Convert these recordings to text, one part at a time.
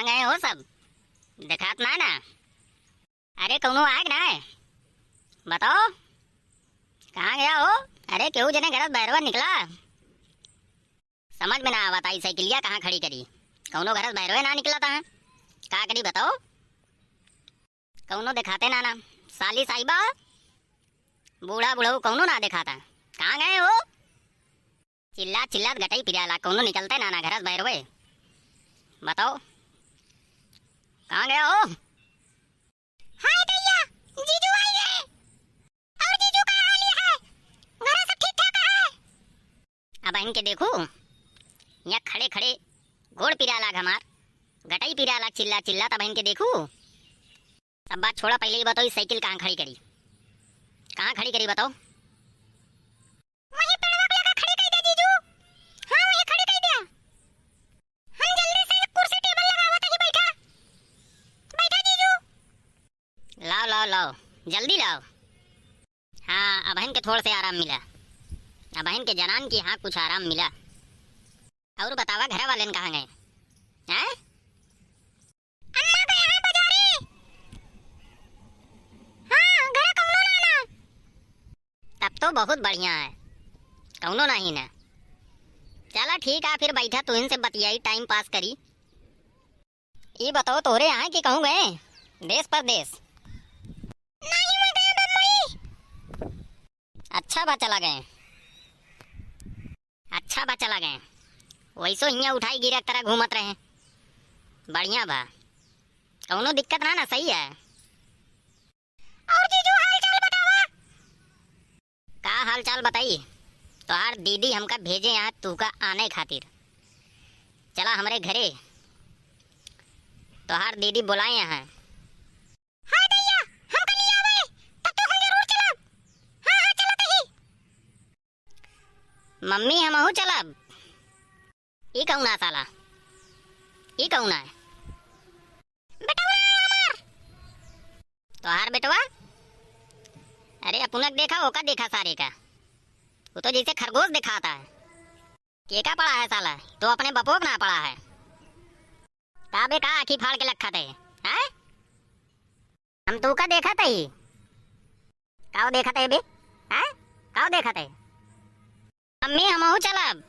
गए हो सब? दिखात ना ना। अरे कौनो आग ना है, बताओ कहाँ गया हो? अरे केहू जने घर बैरवा निकला, समझ में ना आवत आई साइकिलिया कहाँ खड़ी करी। कौनो घर बैरवे ना निकला था, का करी बताओ? कौनो दिखाते ना ना, साली साहिबा बूढ़ा बुढ़ऊ कौनो ना दिखाता। कहाँ गए हो? चिल्लात चिल्लात गटई पिराला, कौनो निकलते ना ना घर बैरवे, बताओ कहाँ गया हो? हाय भैया, जीजू आई है। और जीजू का हाल ये है, घर सब ठीक ठाक है? अब इनके देखो यहाँ खड़े खड़े गोड़ पिराला हमार, गटई पिराला चिल्ला चिल्ला। तब इनके देखो सब बात छोड़ा, पहले ही बताओ इस साइकिल कहाँ खड़ी करी? कहाँ खड़ी करी बताओ? वहीं पेड़वा पे लगा खड़ी कर दिया जीजू। हाँ वहीं खड़ी कर दिया। हम जल्दी से कुर्सी टेबल लगावा ताकि बैठा बैठा जीजू। लाओ लाओ लाओ, जल्दी लाओ। हाँ अब के थोड़ा से आराम मिला, अब के जनान की हाँ कुछ आराम मिला। और बतावा घर वाले कहाँ गए हैं? अम्मा गए हैं बाजारे। हाँ घर कौनो ना ना। तब तो बहुत बढ़िया है, कौनो नहीं ना। चला ठीक है फिर बैठा तू इनसे बतियाई, टाइम पास करी। ये बताओ तोरे यहाँ की कहूँ गए देश परदेश? नहीं मैं गया बम्बई। अच्छा बा चला गए, अच्छा बा चला गए। वैसो हियाँ उठाई गिरा तरह घूमत रहे, बढ़िया बा, कौनो दिक्कत ना ना, सही है। और जीजू हाल चाल बतावा। का हाल चाल बताई? तोहार दीदी हमका भेजे यहाँ तू का आने खातिर। चला हमरे घरे, तोहार दीदी बुलाए यहाँ। हाय भैया हमका ले आवे, तब तो हम जरूर चलब। हाँ हाँ चलत ही। मम्मी हमहू चलब। ई कौन है साला? ई कौन है? बेटवा हमार। तोहार बेटवा? अरे अपनक देखा ओका देखा सारे का, वो तो जैसे खरगोश दिखाता है। केका पड़ा है साला? तो अपने बपोक ना पड़ा है? काबे का आखी फाड़ के रखा थे हैं? हम तू का देखा थे ही, काओ देखा थे बे हैं? काओ देखा थे? अम्मी हमहू चलब।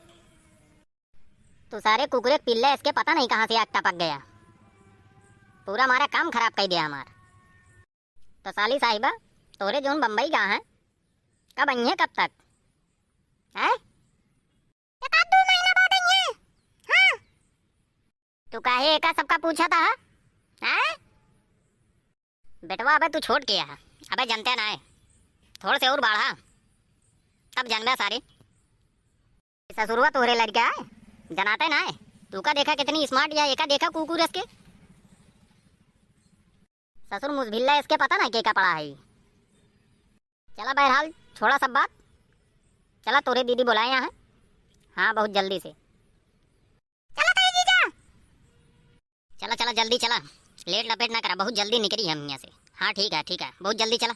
तो सारे कुकुरे पिल्ले इसके पता नहीं कहाँ से आग टपक गया, पूरा हमारा काम खराब कर दिया हमार। तो साली साहिबा तोरे जोन बम्बई कहाँ है, कब आई है, कब तक है? 1-2 महीना बाद आई है। हाँ तू काहे एका सबका पूछा था हैं? बेटवा अबे तू छोड़ के आ, अबे जनते ना है, थोड़े से और बढ़ा तब जानबे सारे। ससुरवा तोहरे लड़का है, जनाते ना है। तू का देखा कितनी स्मार्ट, या एका देखा कुकुर इसके ससुर मुझभिल्ला, इसके पता ना के का पड़ा है। चला बहरहाल छोड़ा सब बात, चला तोरे दीदी बुलाए यहाँ। हाँ बहुत जल्दी से चला तेरी जीजा। चला चला जल्दी चला, लेट लपेट ना करा, बहुत जल्दी निकली हम यहाँ से। हाँ ठीक है बहुत जल्दी चला।